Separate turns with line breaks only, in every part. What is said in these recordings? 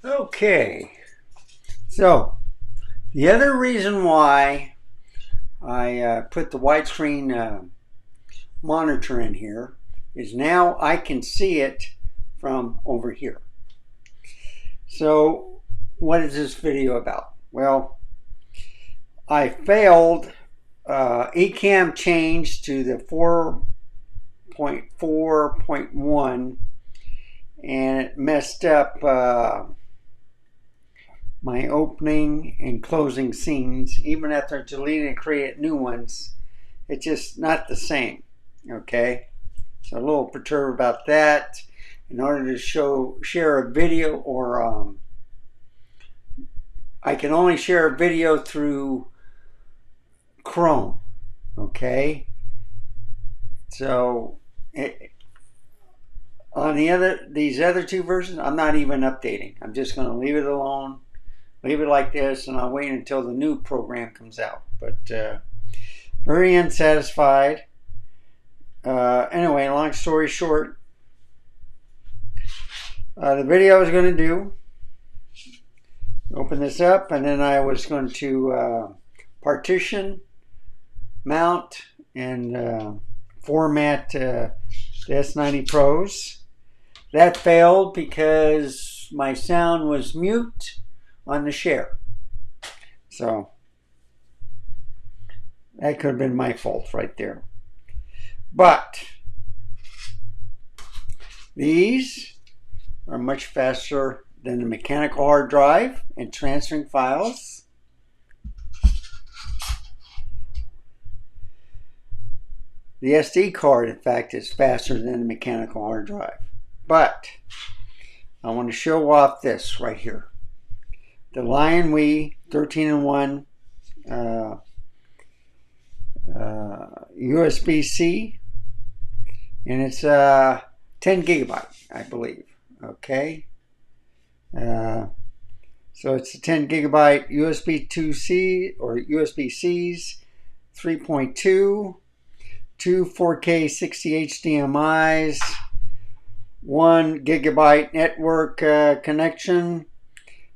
Okay, so the other reason why I put the widescreen monitor in here is now I can see it from over here. So what is this video about? Well, I failed Ecamm change to the 4.4.1 and it messed up my opening and closing scenes. Even after deleting and creating new ones, it's just not the same. Okay, so a little perturbed about that. In order to share a video, or I can only share a video through Chrome. Okay, so on these other two versions, I'm not even updating. I'm just going to leave it alone. Leave it like this, and I'll wait until the new program comes out. But very unsatisfied. Anyway, long story short, the video I was going to do, open this up, and then I was going to partition, mount, and format the S90 Pros. That failed because my sound was mute on the share. So that could have been my fault right there. But these are much faster than the mechanical hard drive in transferring files. The SD card, in fact, is faster than the mechanical hard drive. But I want to show off this right here. The Lionwei 13-in-1 USB-C, and it's 10 gigabyte, I believe. Okay, so it's a 10 gigabyte USB 2C or USB-Cs, 3.2, two 4K 60 HDMI's, 1 gigabyte network connection.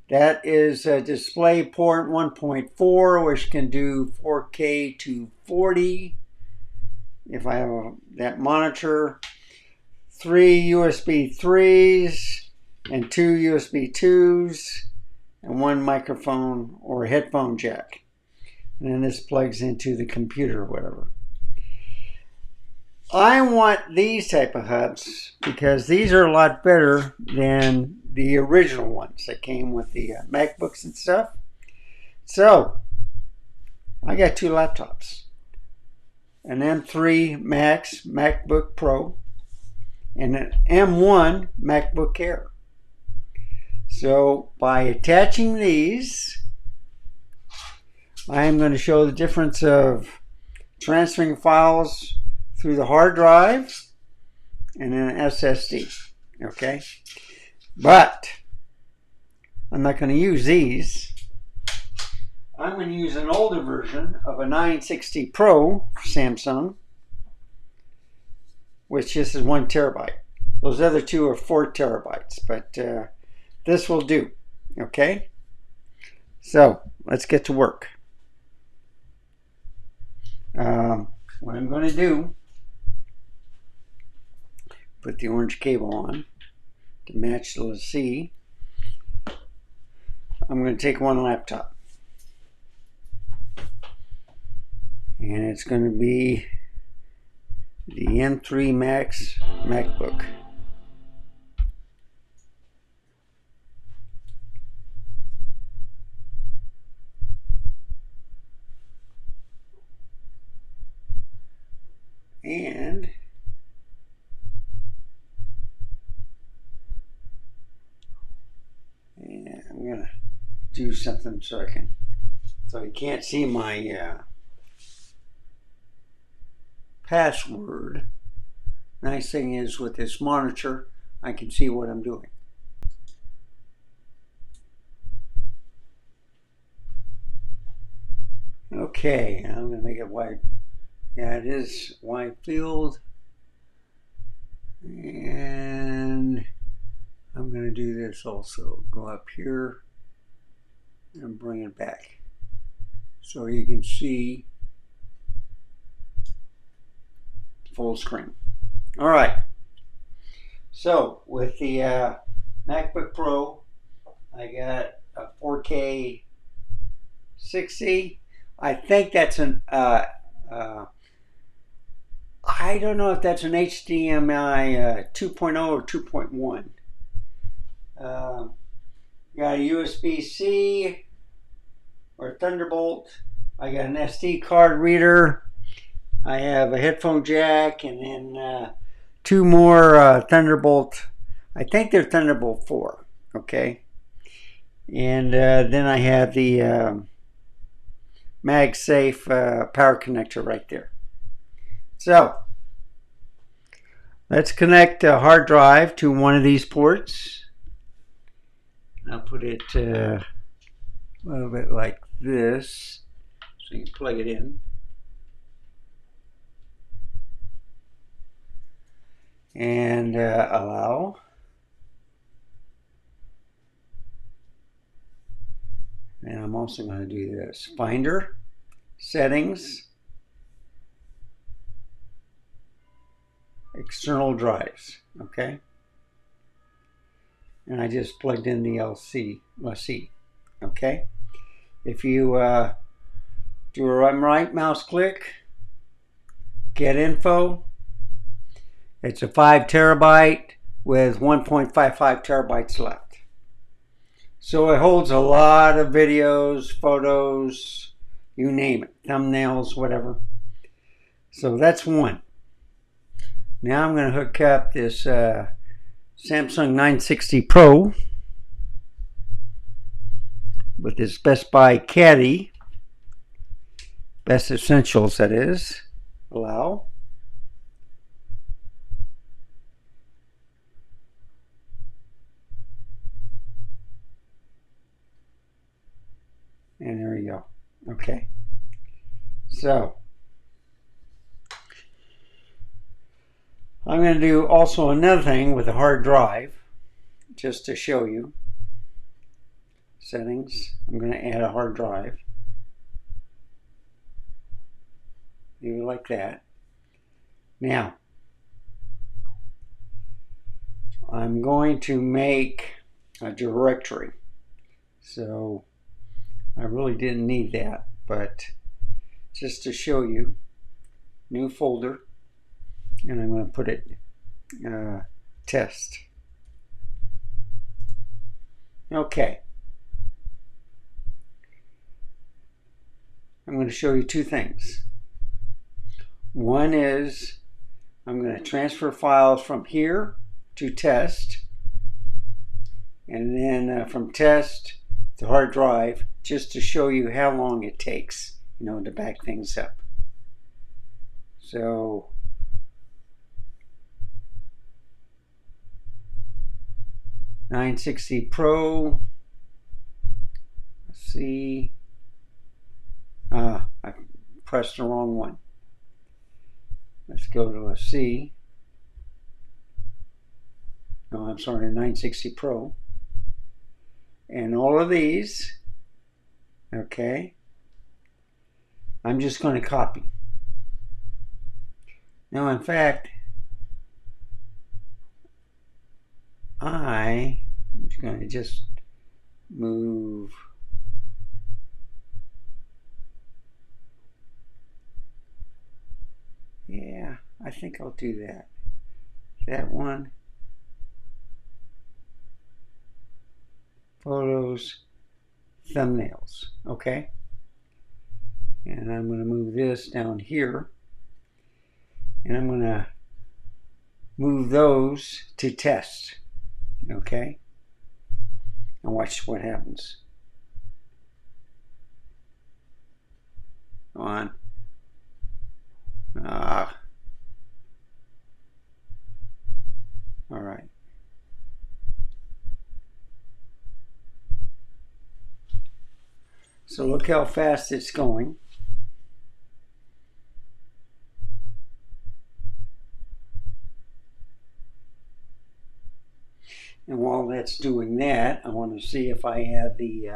That is a display port 1.4, which can do 4K to 40 if I have that monitor. 3 USB 3s and 2 USB 2s and 1 microphone or headphone jack. And then this plugs into the computer or whatever. I want these type of hubs because these are a lot better than the original ones that came with the MacBooks and stuff. So I got two laptops, an M3 Max MacBook Pro and an M1 MacBook Air. So by attaching these, I am going to show the difference of transferring files through the hard drive and an SSD. Okay, but I'm not going to use these. I'm going to use an older version of a 960 Pro Samsung, which just is 1 terabyte. Those other two are 4 terabytes, but this will do. Okay, so let's get to work. What I'm going to do, put the orange cable on to match the C. I'm going to take one laptop, and it's going to be the M3 Max MacBook. And I'm gonna do something so you can't see my password. Nice thing is with this monitor, I can see what I'm doing. Okay, I'm gonna make it white. Yeah, it is wide field, and I'm going going to do this also. Go up here and bring it back so you can see full screen. All right. So with the MacBook Pro, I got a 4K 60. I think that's an I don't know if that's an HDMI 2.0 or 2.1. Got a USB-C or Thunderbolt. I got an SD card reader. I have a headphone jack, and then two more Thunderbolt. I think they're Thunderbolt 4. Okay. And then I have the MagSafe power connector right there. So let's connect a hard drive to one of these ports. I'll put it a little bit like this so you can plug it in. And allow. And I'm also going to do this. Finder, settings, external drives, okay? And I just plugged in the LC, okay? If you do a right mouse click, get info, it's a 5 terabyte with 1.55 terabytes left. So it holds a lot of videos, photos, you name it, thumbnails, whatever. So that's one. Now I'm going to hook up this Samsung 960 Pro with this Best Buy Caddy, Best Essentials that is. Allow. And there you go. Okay. So I'm going to do also another thing with a hard drive just to show you. Settings. I'm going to add a hard drive. Leave it like that. Now I'm going to make a directory. So I really didn't need that, but just to show you, new folder, and I'm going to put it test. Okay. I'm going to show you two things. One is I'm going to transfer files from here to test, and then from test to hard drive, just to show you how long it takes, you know, to back things up. So $960 Pro. Let's see. I pressed the wrong one. Let's go to a C. No, I'm sorry, 960 Pro. And all of these, okay, I'm just going to copy. Now, in fact, I'm going to just move yeah, I think I'll do that. That one. Photos, thumbnails, okay? And I'm going to move this down here. And I'm going to move those to test, okay? And watch what happens. Go on. All right. So look how fast it's going. And while that's doing that, I want to see if I have the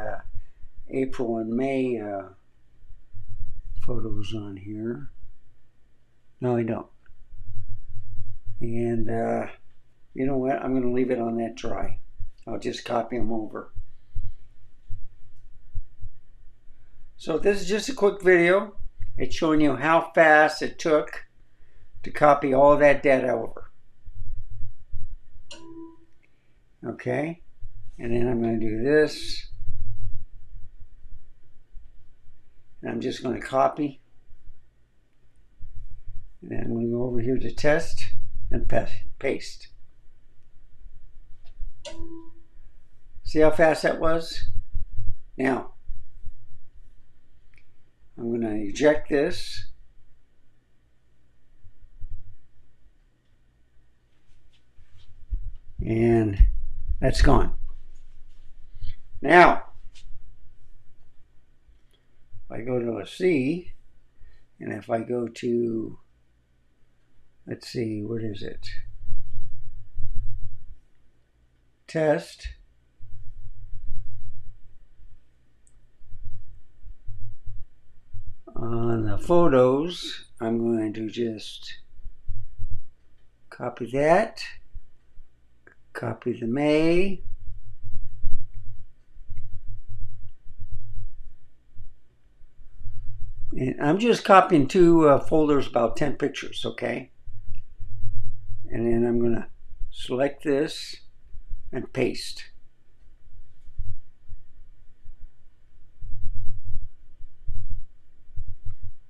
April and May photos on here. No, I don't. And you know what? I'm going to leave it on that dry. I'll just copy them over. So this is just a quick video. It's showing you how fast it took to copy all that data over. Okay, and then I'm going to do this. And I'm just going to copy. And then I'm going to go over here to test and paste. See how fast that was? Now, I'm going to eject this. And that's gone. Now, if I go to a C, and if I go to, let's see, what is it? Test. On the photos, I'm going to just copy that, copy the May, and I'm just copying two folders, about 10 pictures, okay? And then I'm going to select this and paste.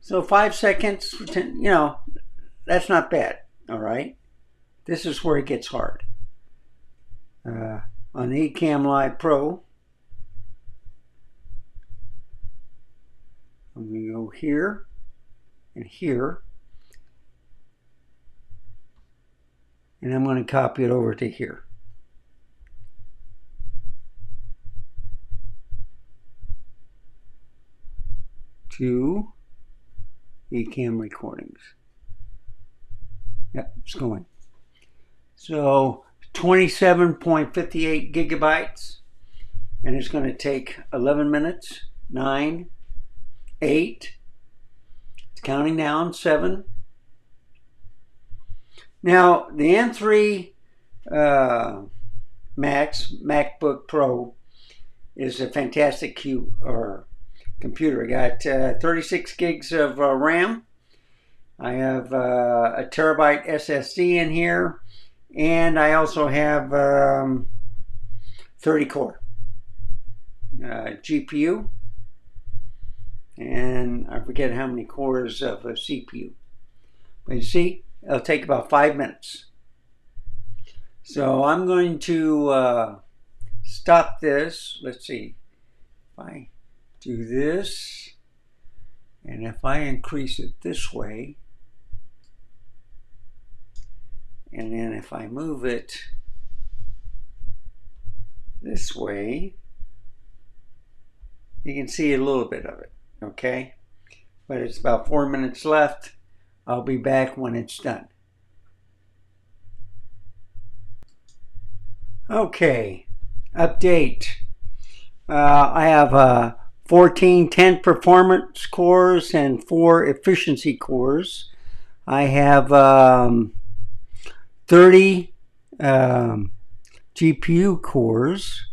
So 5 seconds, 10, you know, that's not bad, all right? This is where it gets hard. On the Ecamm Live Pro, I'm going to go here and here, and I'm going to copy it over to here. To Ecamm recordings. Yep, it's going. So 27.58 gigabytes, and it's going to take 11 minutes. 9, 8, it's counting down, 7. Now the M3 MacBook Pro is a fantastic computer. I got 36 gigs of RAM. I have a terabyte SSD in here, and I also have 30 core GPU, and I forget how many cores of a CPU. But you see, it'll take about 5 minutes. So I'm going to stop this. Let's see if I do this, and if I increase it this way, and then if I move it this way, you can see a little bit of it, okay? But it's about 4 minutes left. I'll be back when it's done. Okay, update. I have 14 10 performance cores and 4 efficiency cores. I have 30 GPU cores,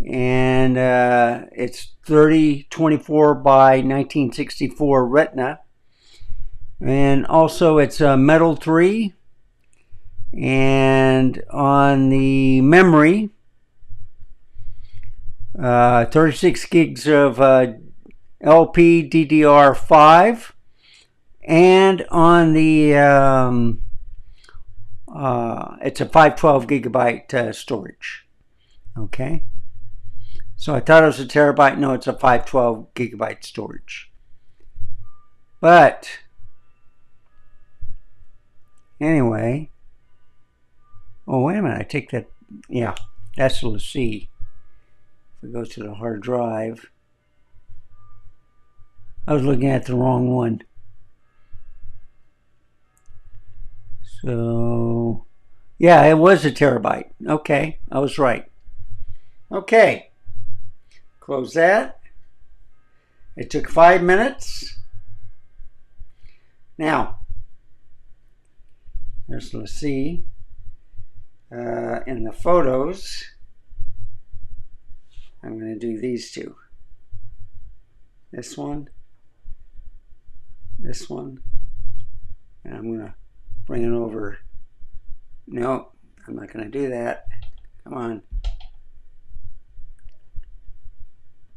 and it's 3024 by 1964 Retina, and also it's a Metal 3. And on the memory, 36 gigs of LP DDR5, and on the it's a 512 gigabyte storage. Okay, so I thought it was a terabyte. No, it's a 512 gigabyte storage. But anyway, oh wait a minute, I take that, yeah, that's the C. If we go to the hard drive, I was looking at the wrong one. So Yeah, it was a terabyte. Okay, I was right. Okay, close that. It took 5 minutes. Now, let's see. In the photos, I'm going to do these two. This one, and I'm going to bring it over. No, I'm not going to do that. Come on.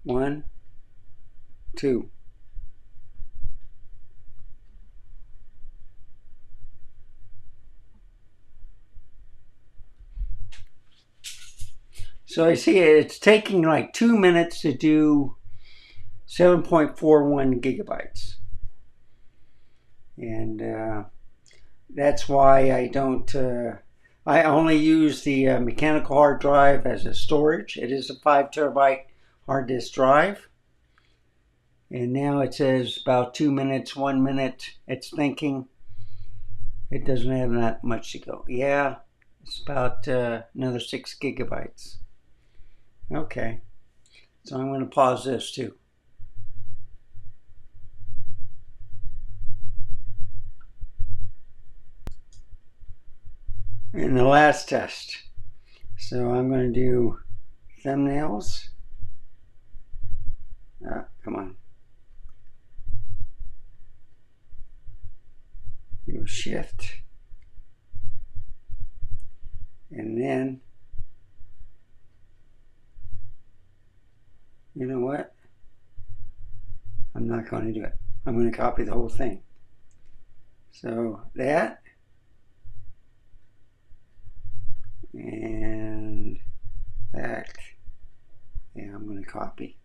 1, 2. So I see it's taking like 2 minutes to do 7.41 gigabytes. And that's why I don't, I only use the mechanical hard drive as a storage. It is a 5 terabyte hard disk drive. And now it says about 2 minutes, 1 minute. It's thinking. It doesn't have that much to go. Yeah, it's about another 6 gigabytes. Okay, so I'm going to pause this too. And the last test. So I'm going to do thumbnails. Come on. Do a shift. And then, you know what? I'm not going to do it. I'm going to copy the whole thing. So that. And that. Yeah, I'm going to copy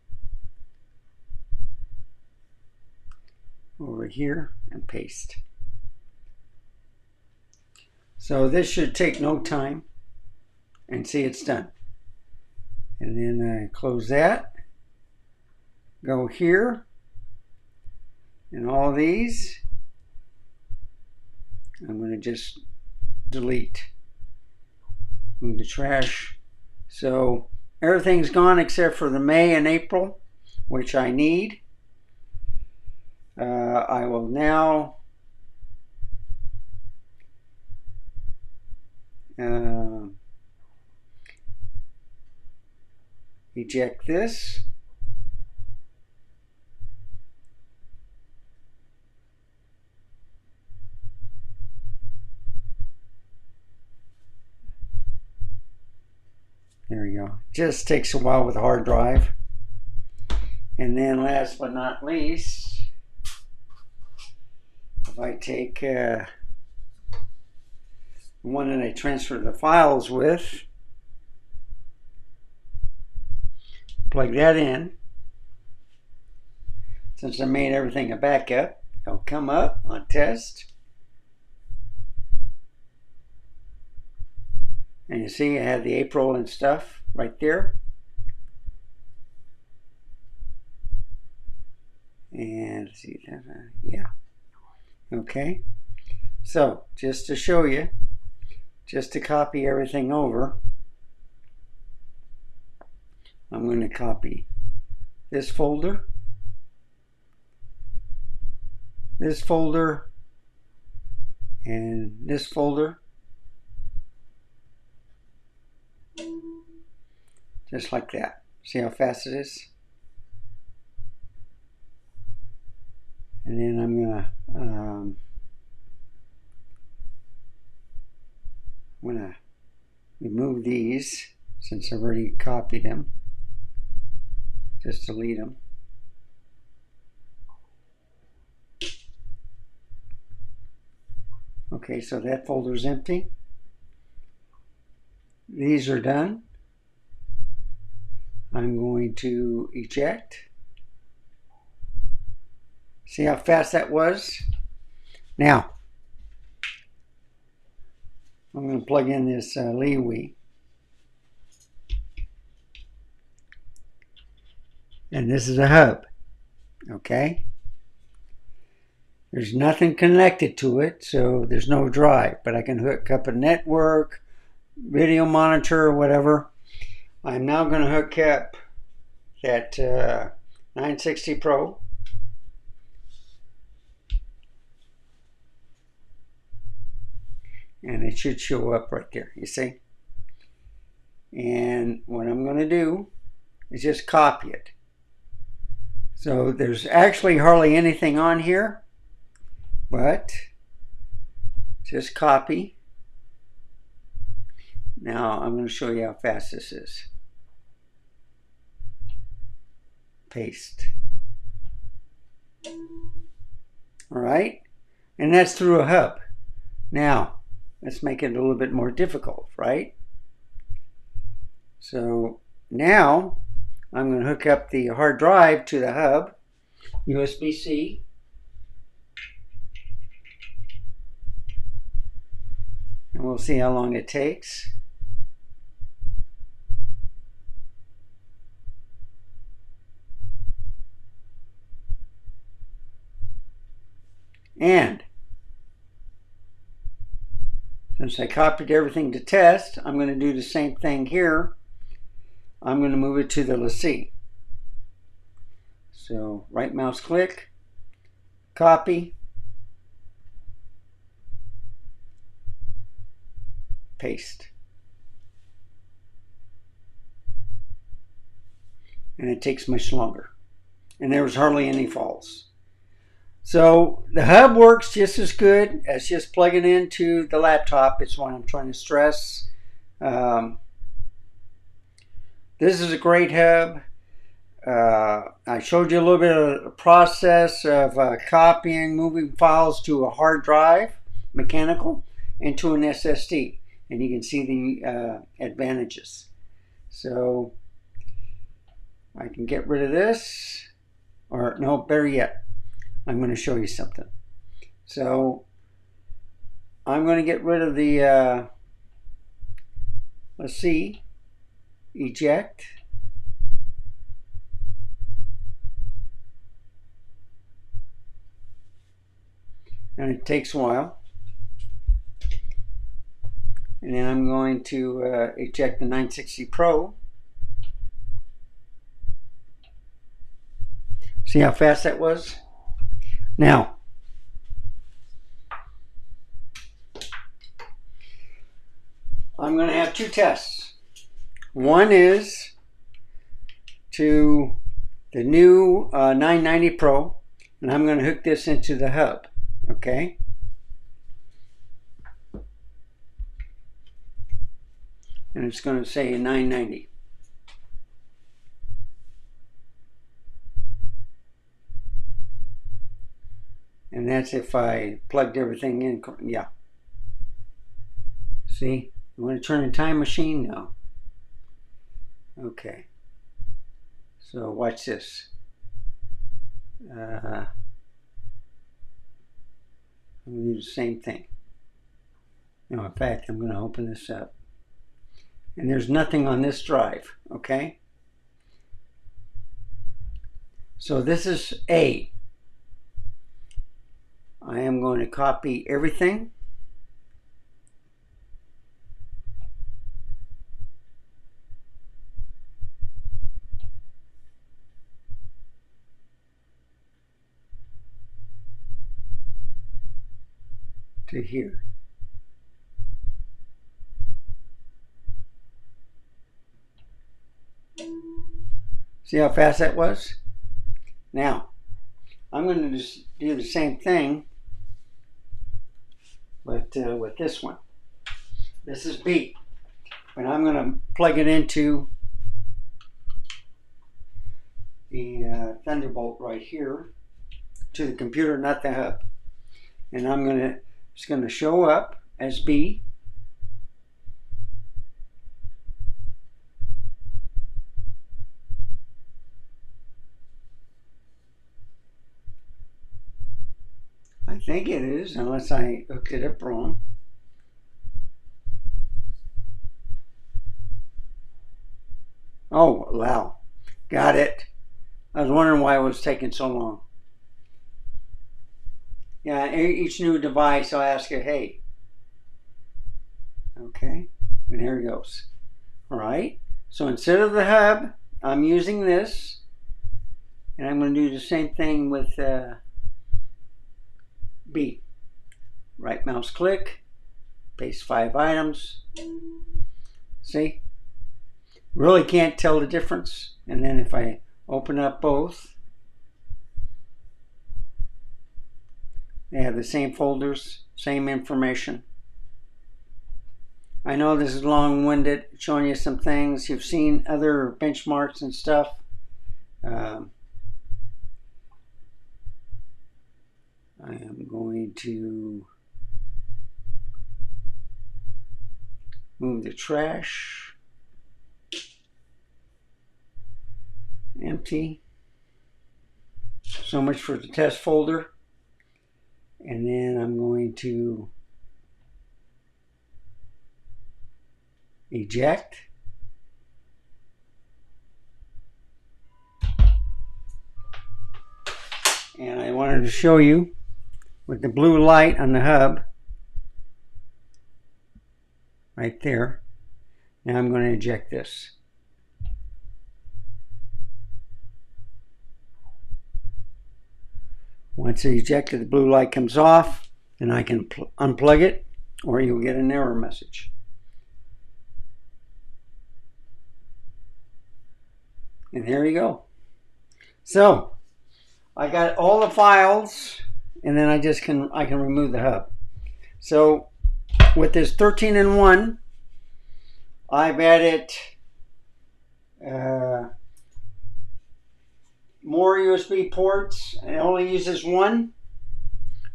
over here and paste. So this should take no time, and see it's done. And then I close that, go here, and all these I'm going to just delete. Move the trash. So everything's gone except for the May and April, which I need. I will now eject this. There we go. Just takes a while with a hard drive. And then last but not least, if I take the one that I transfer the files with, plug that in. Since I made everything a backup, it'll come up on test. And you see I have the April and stuff right there. And let's see, yeah. Okay. So just to show you, just to copy everything over, I'm going to copy this folder, and this folder, just like that. See how fast it is? And then I'm gonna remove these since I've already copied them. Just delete them. Okay, so that folder is empty. These are done. I'm going to eject. See how fast that was? Now, I'm going to plug in this Lionwei. And this is a hub. Okay? There's nothing connected to it, so there's no drive. But I can hook up a network video monitor or whatever. I'm now going to hook up that 960 Pro. And it should show up right there, you see? And what I'm going to do is just copy it. So there's actually hardly anything on here, but just copy. Now I'm going to show you how fast this is. Paste. All right, and that's through a hub. Now let's make it a little bit more difficult, right? So now I'm going to hook up the hard drive to the hub, USB-C. And we'll see how long it takes. And since I copied everything to test, I'm going to do the same thing here. I'm going to move it to the LaCie. So right mouse click, copy, paste. And it takes much longer. And there was hardly any faults. So the hub works just as good as just plugging into the laptop. It's what I'm trying to stress. This is a great hub. I showed you a little bit of the process of copying, moving files to a hard drive, mechanical, and to an SSD. And you can see the advantages. So I can get rid of this, or no, better yet, I'm going to show you something. So I'm going to get rid of the, let's see, eject. And it takes a while. And then I'm going to eject the 960 Pro. See how fast that was? Now, I'm going to have two tests. One is to the new 990 Pro, and I'm going to hook this into the hub, okay? And it's going to say 990. And that's if I plugged everything in. Yeah. See? You want to turn a time machine? No. Okay. So watch this. I'm going to do the same thing. No, in fact, I'm going to open this up. And there's nothing on this drive, okay? So this is A. I am going to copy everything. To here. See how fast that was? Now, I'm going to just do the same thing, but with this one. This is B, but I'm going to plug it into the Thunderbolt right here to the computer, not the hub. And it's going to show up as B. I think it is, unless I hooked it up wrong. Oh, wow. Got it. I was wondering why it was taking so long. Yeah, each new device I'll ask you, hey. Okay. And here it goes. All right. So instead of the hub, I'm using this. And I'm going to do the same thing with B. Right mouse click, paste 5 items. See? Really can't tell the difference. And then if I open up both, they have the same folders, same information. I know this is long-winded, showing you some things. You've seen other benchmarks and stuff. I am going to move the trash. Empty. So much for the test folder. And then I'm going to eject. And I wanted to show you with the blue light on the hub right there. Now I'm going to eject this. Once it's ejected, the blue light comes off, and I can unplug it, or you'll get an error message. And there you go. So I got all the files, and then I can remove the hub. So with this 13-in-1, I've added more USB ports. It only uses one,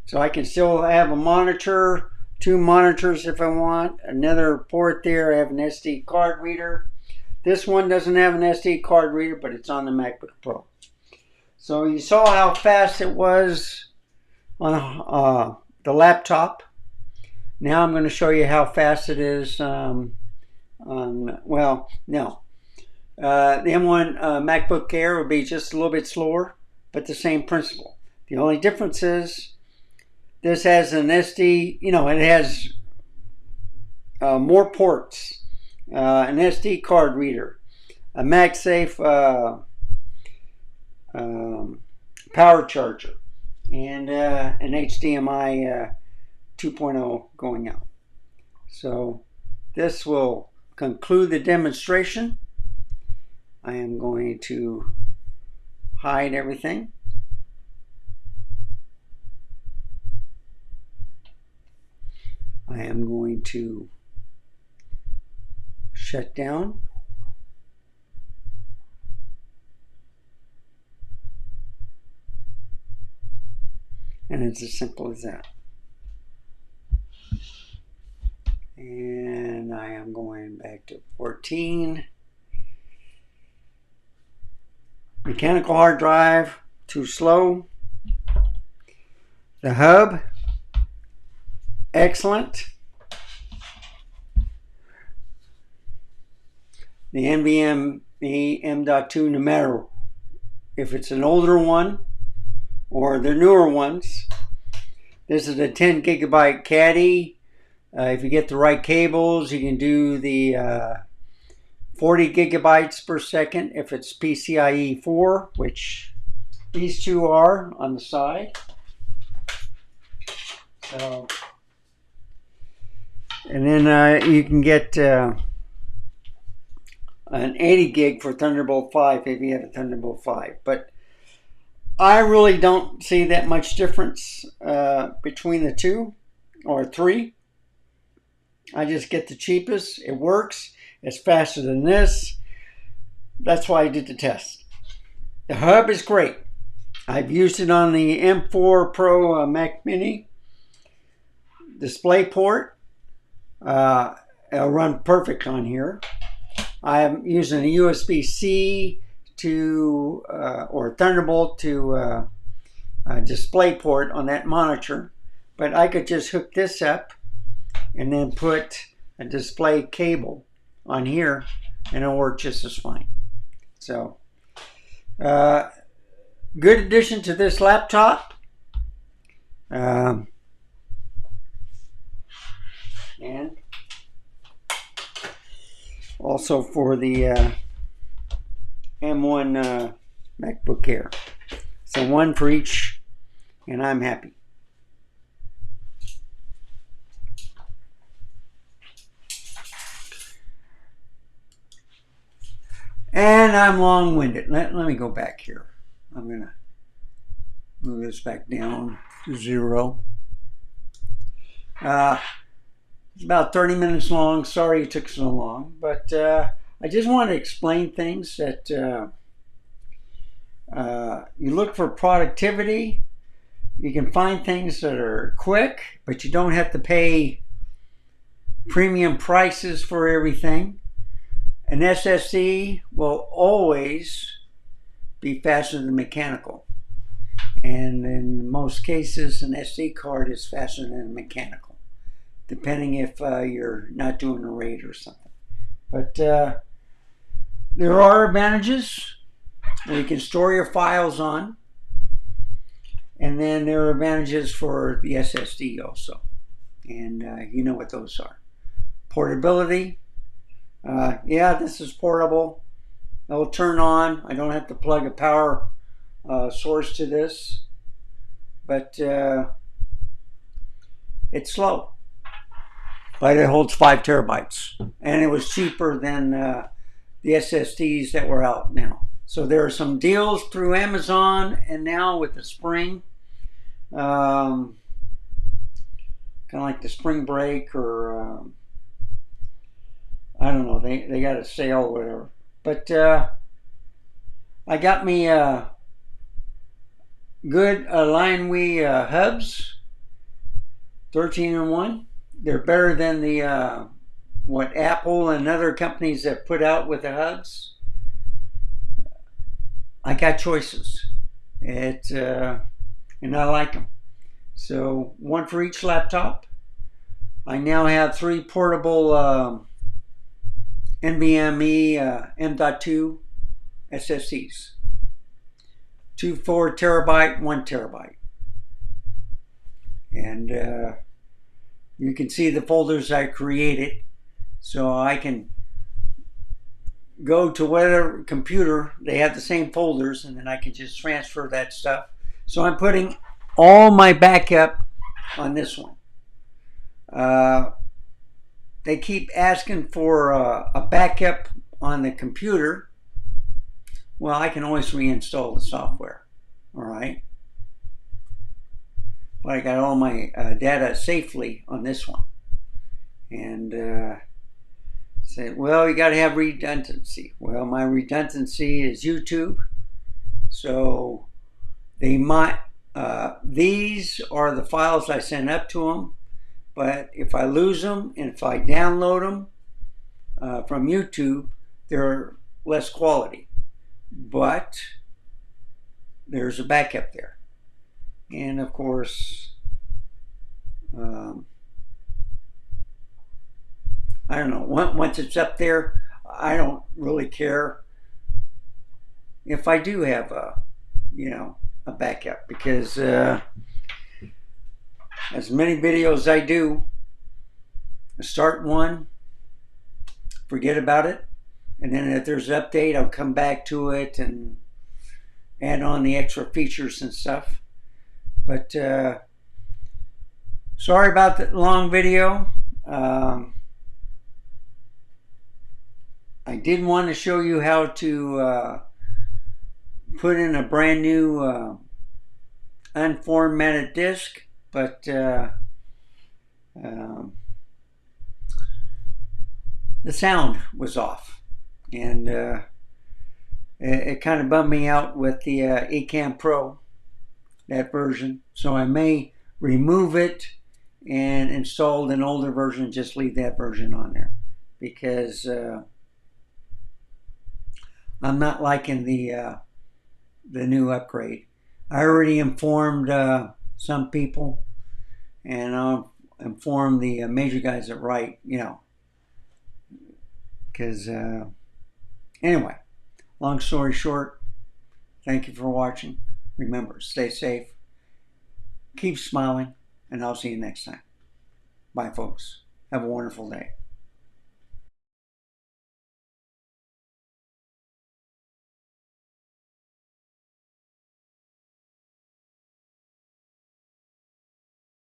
so I can still have a monitor, 2 monitors if I want, another port there. I have an SD card reader. This one doesn't have an SD card reader, but it's on the MacBook Pro. So you saw how fast it was on the laptop. Now I'm going to show you how fast it is on, well, no. The M1 MacBook Air will be just a little bit slower, but the same principle. The only difference is this has an SD, it has more ports, an SD card reader, a MagSafe power charger, and an HDMI 2.0 going out. So this will conclude the demonstration. I am going to hide everything. I am going to shut down. And it's as simple as that. And I am going back to 14. Mechanical hard drive, too slow. The hub, excellent. The NVMe M.2, no matter if it's an older one or the newer ones. This is a 10 gigabyte caddy. If you get the right cables, you can do the 40 gigabytes per second if it's PCIe 4, which these two are on the side. So, and then you can get an 80 gig for Thunderbolt 5 if you have a Thunderbolt 5. But I really don't see that much difference between the two or three. I just get the cheapest. It works. It's faster than this. That's why I did the test. The hub is great. I've used it on the M4 Pro Mac Mini. DisplayPort. It'll run perfect on here. I'm using a USB-C to or Thunderbolt to DisplayPort on that monitor, but I could just hook this up and then put a display cable on here and it'll work just as fine. So good addition to this laptop. And Also for the M1 MacBook Air. So one for each, and I'm happy. And I'm long-winded. Let me go back here. I'm going to move this back down to 0. It's about 30 minutes long. Sorry it took so long. But I just want to explain things that you look for productivity. You can find things that are quick, but you don't have to pay premium prices for everything. An SSD will always be faster than mechanical. And in most cases, an SD card is faster than a mechanical, depending if you're not doing a RAID or something. But there are advantages where you can store your files on. And then there are advantages for the SSD also. And you know what those are. Portability. Yeah, this is portable. It'll turn on. I don't have to plug a power source to this. But it's slow. But it holds 5 terabytes. And it was cheaper than the SSDs that were out now. So there are some deals through Amazon and now with the spring. Kind of like the spring break or I don't know, they got a sale or whatever. But I got me good Lionwei hubs, 13-in-1. They're better than the what Apple and other companies have put out with the hubs. I got choices. And I like them. So one for each laptop. I now have 3 portable NVMe M.2 SSDs. 2 4 terabyte, 1 terabyte. And you can see the folders I created. So I can go to whatever computer, they have the same folders, and then I can just transfer that stuff. So I'm putting all my backup on this one. They keep asking for a backup on the computer. Well, I can always reinstall the software. All right. But I got all my data safely on this one. And say, well, you got to have redundancy. Well, my redundancy is YouTube. So they might, these are the files I send up to them. But if I lose them and if I download them from YouTube, they're less quality. But there's a backup there. And of course, I don't know, once it's up there, I don't really care if I do have a backup, because as many videos I do, I start one, forget about it, and then if there's an update, I'll come back to it and add on the extra features and stuff. But sorry about the long video. I did want to show you how to put in a brand new unformatted disk, but the sound was off, and it kind of bummed me out with the Ecamm Pro, that version. So I may remove it and install an older version, just leave that version on there, because I'm not liking the new upgrade. I already informed some people, and I'll inform the major guys that write, because anyway, long story short, thank you for watching. Remember, stay safe, keep smiling, and I'll see you next time. Bye, folks. Have a wonderful day.